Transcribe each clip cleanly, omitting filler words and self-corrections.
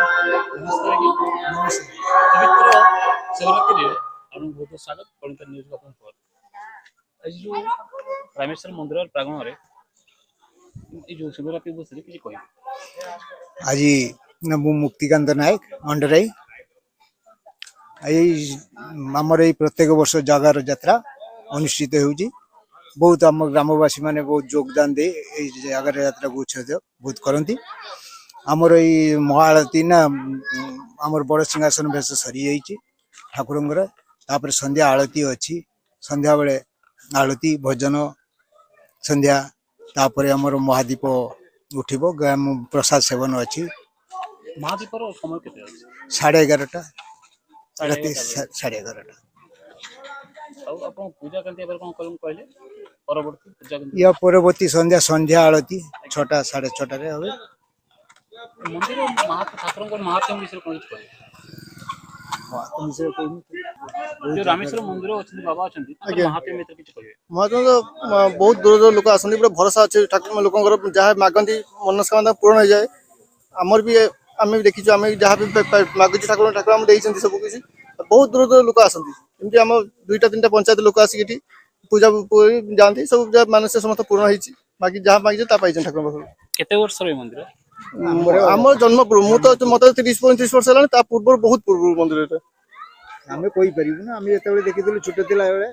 नमस्कार आज्ञा नमस्कार। पवित्र शिवरात्रि आपन बहुत स्वागत कणिता न्यूज को अपन पर आज जो रामेश्वर मंदिर प्रांगण रे ए जो शिवरात्रि बसरे कि कहि आज मु मुक्तिकांत नायक मंडराई आमर ये प्रत्येक वर्ष जगार यात्रा अनुष्ठित होउची। बहुत आम ग्रामवासी माने बहुत योगदान दे जगार यात्रा को उत्सव बहुत करती। आमर ये महाआरती ना आमर बड़ सिंहासन भेष सरी जाइए ठाकुर तापर संध्या आरती अच्छी संध्या बेले आरती भजन संध्या तापर आमर महादीप उठिबो प्रसाद सेवन अच्छी महादीपर समय केते अछि 11:30 राति 11:30 अपन पूजा करते एबर कोन करम कहले परवर्ती पूजा करते या परवर्ती संध्या संध्या आरती 6टा 6:30 रे हवे। मंदिर महात्मा ठाकुर को महात्मा विषय कोन कहले जो रामेश्वर मंदिर अछि बाबा अछि महात्मा मित्र किछ कहबे महात्मा तो बहुत दूर दूर लोक आसती पूरा भरोसा अच्छे ठाकुर लोक जहाँ मागती मनस्कामना पूर्ण हो जाए। आमर भी आम भी देखी आम जहाँ भी मागुची ठाकुर ठाकुर आम देती सब किसी बहुत दूर दूर लोक आसती एमती आम 2टा 3टा पंचायत लोक आसिक पूजा जाती सब मानस समस्त पूर्ण होती बाकी जहाँ मागिचे ठाकुर पाखु केते वर्ष रे मंदिर आम जन्म पूर्व मत 30-35 वर्ष है पूर्व बहुत पूर्व मंदिर आमे कोई परिबु ना आमे एतबे देखिथिलु छोट तिला बेले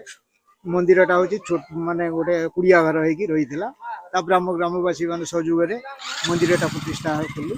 मंदिरटा होची छोट माने गोटे कुड़िया घर हेकी रहिथिला तापर हम ग्रामवासी माने सहयोग रे मंदिरटा प्रतिष्ठा कलु।